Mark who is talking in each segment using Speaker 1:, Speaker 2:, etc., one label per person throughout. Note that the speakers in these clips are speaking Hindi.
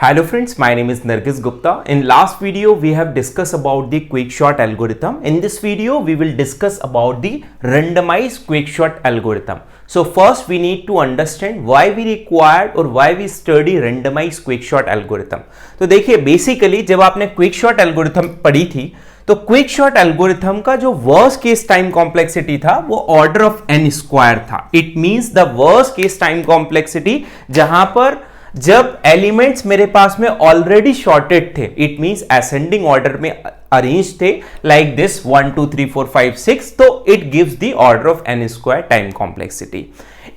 Speaker 1: Hello friends, my name is Nargis Gupta. In last video, we have discussed about the quickshot algorithm. In this video, we will discuss about the randomized quickshot algorithm. So first, we need to understand why we required or why we study randomized quickshot algorithm. तो देखिए, basically जब आपने quickshot algorithm पढ़ी थी, तो क्विक शॉट एल्गोरिथम का जो वर्स्ट केस टाइम कॉम्प्लेक्सिटी था वो ऑर्डर ऑफ एन स्क्वायर था. It means the worst case time complexity जहां पर जब एलिमेंट्स मेरे पास में ऑलरेडी शॉर्टेड थे, इट मींस असेंडिंग ऑर्डर में अरेंज थे लाइक दिस 1 2 3 4 5 6, तो it gives the order of N square time complexity.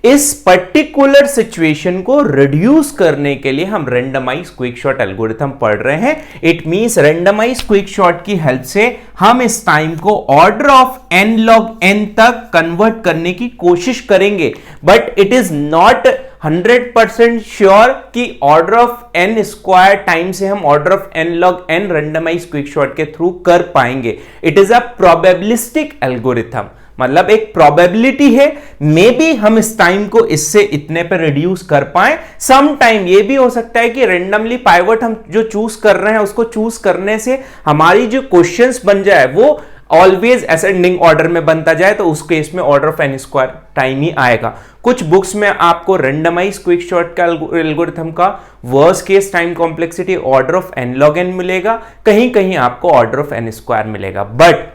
Speaker 1: इस पर्टिकुलर सिचुएशन को रिड्यूस करने के लिए हम रेंडमाइज क्विक शॉट एल्गोरिथम पढ़ रहे हैं. It means randomize quick sort की हेल्प से हम इस टाइम को order of n log n तक कन्वर्ट करने की कोशिश करेंगे, but it is not 100% sure कि order of n square time से हम order of n log n randomize quick sort के थ्रू कर पाएंगे. It is a probabilistic algorithm, मतलब एक प्रोबेबिलिटी है, मे बी हम इस टाइम को इससे इतने पे रिड्यूस कर पाए. सम टाइम ये भी हो सकता है कि रेंडमली पाइवट हम जो चूज कर रहे हैं उसको चूज करने से हमारी जो क्वेश्चंस बन जाए वो ऑलवेज असेंडिंग ऑर्डर में बनता जाए, तो उस केस में order of N square time ही आएगा. कुछ बुक्स में आपको रेंडमाइज क्विक शॉट का एल्गोरिथम का worst case time complexity order of N log n मिलेगा, कहीं कहीं आपको ऑर्डर ऑफ एन स्क्वायर मिलेगा. बट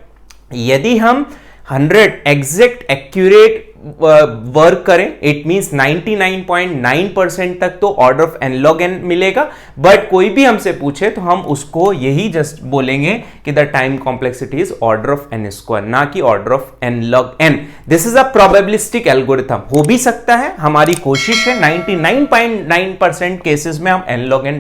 Speaker 1: यदि हम 100 एग्जैक्ट एक्यूरेट वर्क करें, इट मींस 99.9% तक तो order of N log n मिलेगा. बट कोई भी हमसे पूछे तो हम उसको यही जस्ट बोलेंगे कि the time complexity is order of N square, ना कि order of N log n. This is a probabilistic algorithm. हो भी सकता है, हमारी कोशिश है 99.9% केसेस में हम एन log n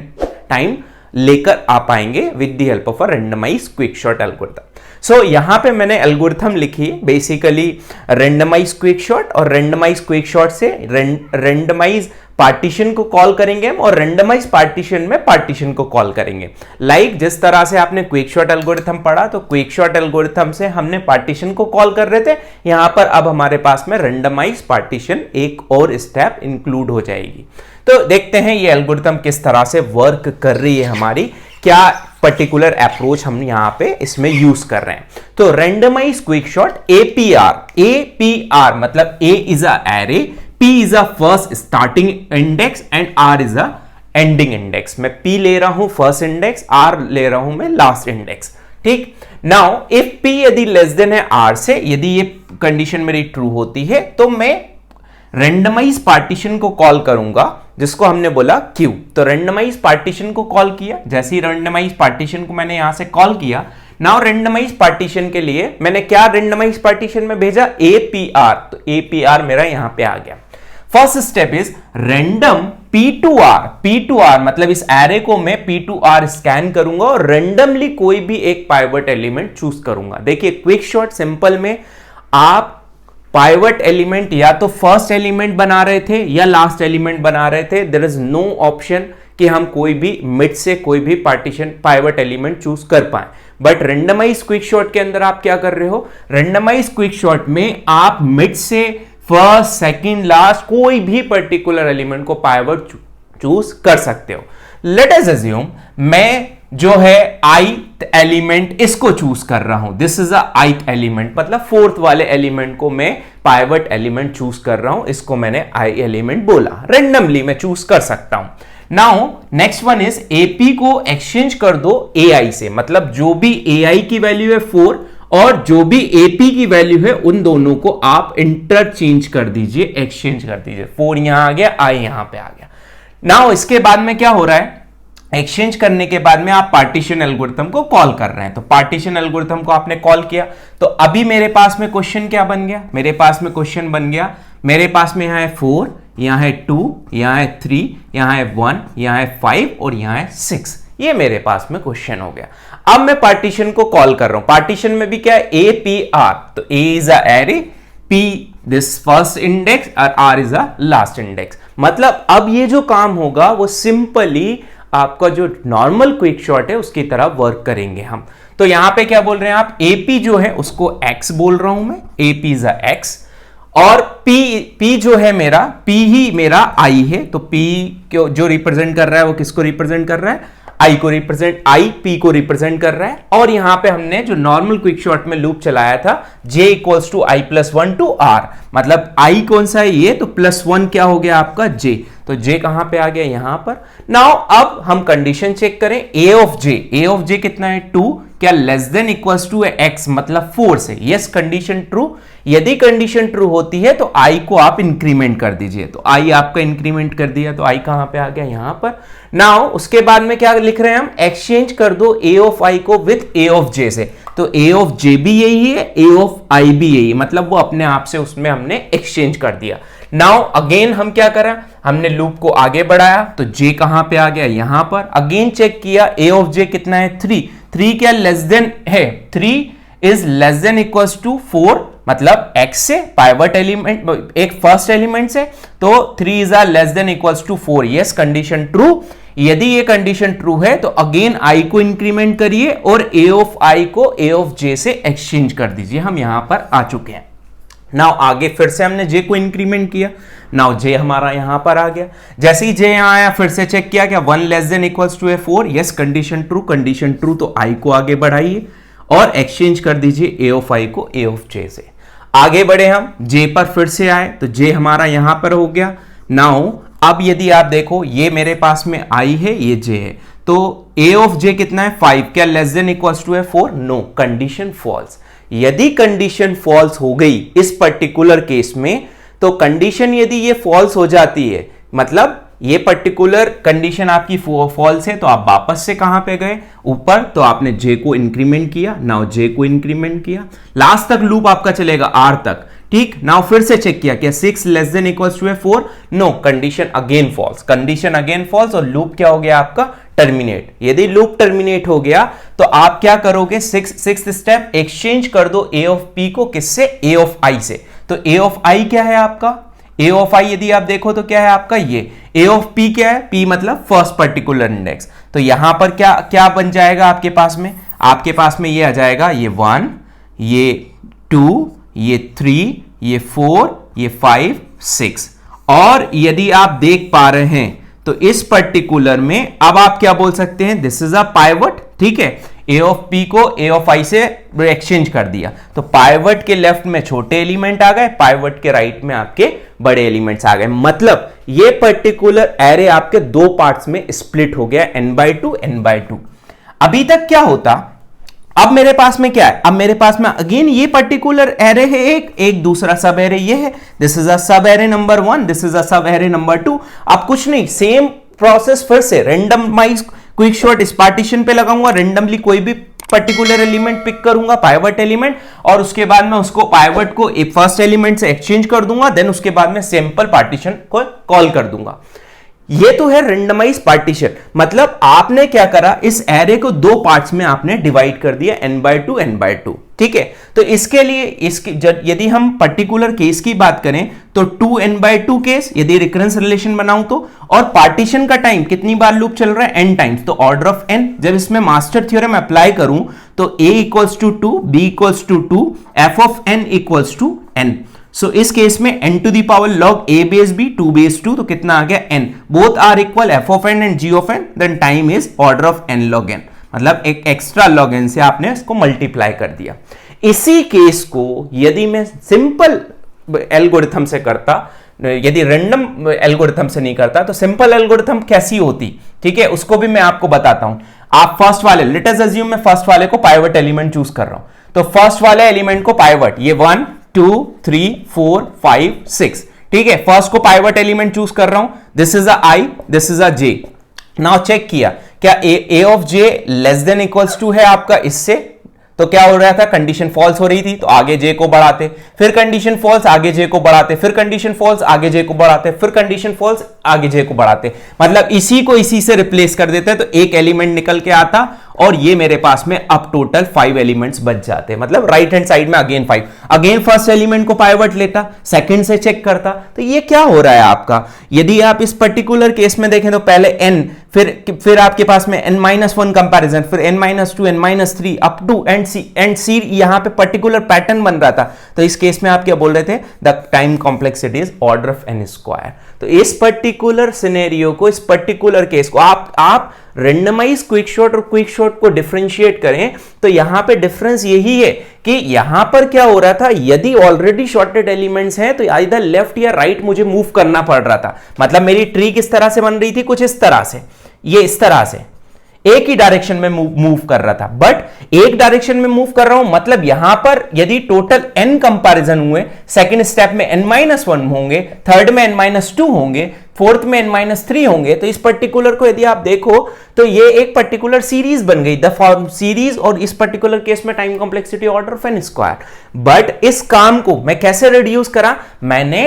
Speaker 1: टाइम लेकर आ पाएंगे with the help of a randomize quick sort algorithm. So यहां पे मैंने एल्गोरिथम लिखी है, बेसिकली रेंडमाइज क्विक शॉट, और रेंडमाइज क्विक शॉट से रेंडमाइज पार्टीशन को कॉल करेंगे हम, और रेंडमाइज पार्टीशन में पार्टीशन को कॉल करेंगे. लाइक जिस तरह से आपने क्विक शॉट एल्गोरिथम पढ़ा, तो क्विक शॉट एल्गोरिथम से हमने पार्टीशन को कॉल कर रहे थे, यहां पर अब हमारे पास में रेंडमाइज पार्टीशन एक और स्टेप इंक्लूड हो जाएगी. तो देखते हैं ये एल्गोरिथम किस तरह से वर्क कर रही है, हमारी क्या पर्टिकुलर अप्रोच हम यहां पे इसमें यूज कर रहे हैं. तो रेंडमाइज क्विक शॉट APR मतलब A is a array, P is a first starting index and R is a ending index. मैं P ले रहा हूं फर्स्ट इंडेक्स, R ले रहा हूं मैं लास्ट इंडेक्स. ठीक. नाउ इफ P यदि लेस देन है R से, यदि ये कंडीशन मेरी ट्रू होती है, तो मैं रेंडमाइज पार्टीशन को कॉल करूंगा, जिसको हमने बोला Q. तो रेंडमाइज पार्टीशन को कॉल किया, जैसे ही रेंडमाइज पार्टीशन को मैंने यहां से कॉल किया, नाउ रेंडमाइज पार्टीशन के लिए मैंने क्या रेंडमाइज पार्टीशन में भेजा, APR. तो APR मेरा यहां पे आ गया. First step is random P2R मतलब इस एरे को मैं P2R स्कैन करूंगा और रेंडमली कोई भी एक पाइवट एलिमेंट चूज करूंगा. देखिए क्विक शॉट सिंपल में आप पाइवट एलिमेंट या तो फर्स्ट एलिमेंट बना रहे थे या लास्ट एलिमेंट बना रहे थे. देयर इज नो ऑप्शन कि हम कोई भी मिड से कोई भी पार्टीशन पाइवट एलिमेंट चूज कर पाए. बट रेंडमाइज क्विक शॉट के अंदर आप क्या कर रहे हो, रेंडमाइज क्विक शॉट में आप मिड से फर्स्ट सेकंड लास्ट कोई भी पर्टिकुलर एलिमेंट को पाइवट चूज कर सकते हो. लेट अस अज्यूम मैं जो है ith एलिमेंट इसको चूज कर रहा हूं. This is a ith element, मतलब फोर्थ वाले एलिमेंट को मैं पाइवट एलिमेंट चूज कर रहा हूं, इसको मैंने I एलिमेंट बोला. रेंडमली मैं चूज कर सकता हूं. Now next one is AP को एक्सचेंज कर दो AI से, मतलब जो भी AI की वैल्यू है 4 और जो भी AP की वैल्यू है उन दोनों को आप इंटरचेंज कर दीजिए, एक्सचेंज कर दीजिए. 4 यहां आ गया, I यहां पे आ गया. नाउ इसके बाद में क्या हो रहा है, एक्सचेंज करने के बाद में आप पार्टीशन एल्गोरिथम को कॉल कर रहे हैं. तो पार्टीशन एल्गोरिथम को आपने कॉल किया, तो अभी मेरे पास में क्वेश्चन क्या बन गया, मेरे पास में क्वेश्चन बन गया, मेरे पास में यहां है 4, यहां है 2, यहां है 3, यहां है 1, यहां है 5 और यहां है 6. ये मेरे पास में क्वेश्चन हो गया. अब मैं पार्टीशन को कॉल कर रहा हूं. पार्टीशन में भी क्या है, APR. तो A is a array, P this first index और R is a last index. मतलब अब ये जो काम होगा वो सिंपली आपका जो नॉर्मल क्विक शॉट है उसकी तरह वर्क करेंगे हम. तो यहां पे क्या बोल रहे हैं आप, AP जो है उसको X बोल रहा हूं मैं, AP इज अ X, और P जो है मेरा P ही मेरा I है, तो P जो रिप्रेजेंट कर रहा है वो किसको रिप्रेजेंट कर रहा है? I को रिप्रेजेंट, I P को रिप्रेजेंट कर रहा है। और यहां पे हमने जो नॉर्मल क्विक शॉर्ट में लूप चलाया था J equals to I plus 1 to R, मतलब I कौन सा है ये, तो प्लस 1 क्या हो गया आपका J, तो J कहां पे आ गया? यहां पर। नाउ अब हम कंडीशन चेक करें, A ऑफ J कितना है? 2, क्या less than equals to X मतलब 4 से? Yes, condition true. यदि कंडीशन ट्रू होती है तो I को आप इंक्रीमेंट कर दीजिए, तो I आपका इंक्रीमेंट कर दिया, तो I कहां पे आ गया? यहां पर। नाउ उसके बाद में क्या लिख रहे हैं हम? एक्सचेंज कर दो A ऑफ I को विथ A ऑफ J से, तो A ऑफ J भी यही है, A ऑफ I भी यही, मतलब वो अपने आप से उसमें हमने एक्सचेंज कर दिया। नाउ अगेन हम क्या करें, हमने लूप को आगे बढ़ाया, तो J कहां पे आ गया? यहां पर। अगेन चेक किया, A ऑफ J कितना है? 3 क्या लेस देन है? 3 is less than equals to 4, मतलब x से पाइवट एलिमेंट, एक फर्स्ट एलिमेंट से, तो 3 is less than equals to 4। Yes, condition true. यदि ये कंडीशन ट्रू है तो अगेन I को इंक्रीमेंट करिए और A ऑफ I को A ऑफ J से एक्सचेंज कर दीजिए। हम यहां पर आ चुके हैं। नाउ आगे फिर से हमने J को इंक्रीमेंट किया, नाउ J हमारा यहां पर आ गया। जैसे ही J यहां आया फिर से चेक किया, क्या 1 less than equals to 4? Yes, condition true, तो I को आगे बढ़ाइए और एक्सचेंज कर दीजिए A ऑफ I को A ऑफ J से। आगे बढ़े हम, J पर फिर से आए, तो J हमारा यहां पर हो गया। नाउ अब यदि आप देखो, ये मेरे पास में I है, ये J है, तो A ऑफ J कितना है? 5, क्या less than equals to 4? No, condition false. यदि कंडीशन फॉल्स हो गई इस पर्टिकुलर केस में, तो कंडीशन यदि ये फॉल्स हो जाती है, मतलब ये पर्टिकुलर कंडीशन आपकी फॉल्स है, तो आप वापस से कहां पे गए? ऊपर, तो आपने J को इंक्रीमेंट किया, नाउ J को इंक्रीमेंट किया, लास्ट तक लूप आपका चलेगा R तक। ठीक, नाउ फिर से चेक किया, क्या 6 less than equals to 4? No, condition again false, और लूप क्या हो गया आपका? टर्मिनेट। यदि लूप टर्मिनेट हो गया तो आप क्या करोगे? सिक्स्थ स्टेप, एक्सचेंज कर दो A ऑफ P को किससे? A ऑफ I से। तो A ऑफ I क्या है आपका? A ऑफ I यदि आप देखो तो क्या है आपका? ये A ऑफ P क्या है? P मतलब फर्स्ट पर्टिकुलर इंडेक्स, तो यहां पर क्या बन जाएगा आपके पास में? आपके पास में ये आ जाएगा, ये 1, ये 2, ये 3, ये 4, ये 5, 6। और यदि आप देख पा रहे हैं तो इस पर्टिकुलर में अब आप क्या बोल सकते हैं? This is a pivot. ठीक है, A ऑफ P को A ऑफ I से एक्सचेंज कर दिया, तो पाइवट के लेफ्ट में छोटे एलिमेंट आ गए, पाइवट के राइट में आपके बड़े एलिमेंट्स आ गए, मतलब ये पर्टिकुलर एरे आपके दो पार्ट्स में स्प्लिट हो गया, n/2 n/2। अभी तक क्या होता? अब मेरे पास में क्या है? अब मेरे पास में अगेन ये पर्टिकुलर एरे है, एक दूसरा सब एरे ये है, दिस इज अ सब एरे नंबर 1, दिस इज अ सब एरे नंबर 2। अब कुछ नहीं, सेम प्रोसेस फिर से रैंडमाइज क्विक शॉर्ट इस पार्टीशन पे लगाऊंगा, रैंडमली कोई भी पर्टिकुलर एलिमेंट पिक करूंगा, पाइवट एलिमेंट, और उसके बाद में उसको पाइवट को फर्स्ट एलिमेंट से एक्सचेंज कर दूंगा, देन उसके बाद में सिंपल पार्टीशन को कॉल कर दूंगा। ये तो है रेंडमाइज पार्टीशन, मतलब आपने क्या करा, इस एरे को दो पार्ट्स में आपने डिवाइड कर दिया, n/2 n/2। ठीक है, तो इसके लिए यदि हम पर्टिकुलर केस की बात करें तो 2n/2 केस, यदि रिकरेंस रिलेशन बनाऊं तो, और पार्टीशन का टाइम कितनी बार लूप चल रहा है? n टाइम्स, तो ऑर्डर ऑफ n। जब इसमें मास्टर थ्योरम अप्लाई करूं तो a equals to 2, b equals to 2, f of n equals to n। So इस केस में n to the power log a base b 2 base 2, तो कितना आ गया? n। Both are equal, f of n and g of n, then time is order of n log n, मतलब एक एक्स्ट्रा log n से आपने इसको मल्टीप्लाई कर दिया। इसी केस को यदि मैं सिंपल एल्गोरिथम से करता, यदि रैंडम एल्गोरिथम से नहीं करता, तो सिंपल एल्गोरिथम कैसी होती, ठीक है, उसको भी मैं आपको बताता हूं। आप फर्स्ट वाले, लेट अस अज्यूम मैं फर्स्ट वाले को पाइवट एलिमेंट चूज कर रहा हूं, तो फर्स्ट वाले एलिमेंट को पाइवट, ये 1 2 3 4 5 6, ठीक है, फर्स्ट को पाइवट एलिमेंट चूज कर रहा हूं, this is a i, this is a j। Now check किया, क्या a of j less than equals to है आपका इससे, तो क्या हो रहा था? कंडीशन फॉल्स हो रही थी, तो आगे j को बढ़ाते, फिर कंडीशन फॉल्स, आगे j को बढ़ाते, फिर कंडीशन फॉल्स, आगे j को बढ़ाते, फिर कंडीशन फॉल्स, आगे j को बढ़ाते, मतलब इसी को इसी से रिप्लेस कर देते, तो एक एलिमेंट निकल के आता और ये मेरे पास में अब टोटल 5 एलिमेंट्स बच जाते हैं, मतलब राइट हैंड साइड में अगेन 5, अगेन फर्स्ट एलिमेंट को पाइवट लेता, सेकंड से चेक करता। तो ये क्या हो रहा है आपका, यदि आप इस पर्टिकुलर केस में देखें तो पहले n, फिर आपके पास में n-1 कंपैरिजन, फिर n-2, n-3 up to and सी, यहां पे पर्टिकुलर पैटर्न बन रहा था। तो इस केस में आप क्या बोल रहे थे, the time complexity is order of n square. तो इस पर्टिकुलर सिनेरियो को, इस पर्टिकुलर केस को आप रेंडमाइज क्विक शॉट और क्विक शॉट को डिफरेंशिएट करें तो यहां पे डिफरेंस यही है कि यहां पर क्या हो रहा था, यदि ऑलरेडी शॉर्टेड एलिमेंट्स हैं तो इधर लेफ्ट या राइट मुझे मूव करना पड़ रहा था। मतलब मेरी ट्री किस तरह से बन रही थी, कुछ इस तरह से, ये इस तरह से एक ही डायरेक्शन में मूव कर रहा था, बट एक डायरेक्शन में मूव कर रहा हूं, मतलब यहां पर यदि टोटल n कंपैरिजन हुए, सेकंड स्टेप में n-1 होंगे, थर्ड में n-2 होंगे, फोर्थ में n-3 होंगे। तो इस पर्टिकुलर को यदि आप देखो तो ये एक पर्टिकुलर सीरीज बन गई, द फॉर्म सीरीज, और इस पर्टिकुलर केस में time complexity order of n square. But इस काम को मैं कैसे रिड्यूस करा, मैंने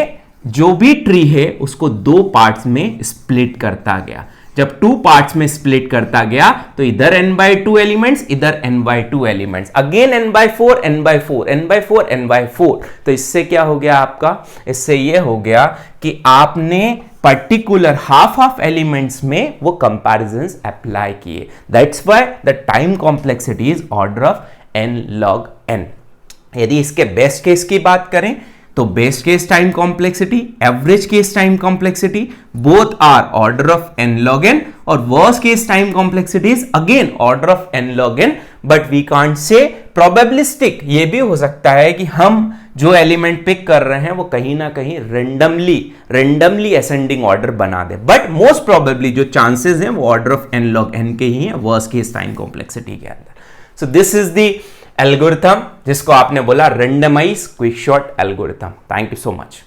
Speaker 1: जो भी ट्री है उसको 2 पार्ट्स में स्प्लिट करता गया। जब 2 पार्ट्स में स्प्लिट करता गया तो इधर n/2 एलिमेंट्स, इधर n/2 elements, again n/4 n/4 n/4 n/4। तो इससे क्या हो गया आपका, इससे ये हो गया कि आपने पर्टिकुलर हाफ एलिमेंट्स में वो कंपैरिजंस अप्लाई किए। That's why the time complexity is order of n log n। यदि इसके बेस्ट केस की बात करें तो best case time complexity, average case time complexity, both are order of n log n, और worst case time complexity is again order of n log n। But we can't say probabilistic, ये भी हो सकता है कि हम जो एलिमेंट पिक कर रहे हैं वो कहीं ना कहीं रेंडमली असेंडिंग ऑर्डर बना दे, बट मोस्ट प्रोबेबली जो चांसेस हैं वो order of n log n के ही हैं वर्स्ट केस टाइम कॉम्प्लेक्सिटी के अंदर। So this is the algorithm जिसको आपने बोला randomise quick sort algorithm. Thank you so much.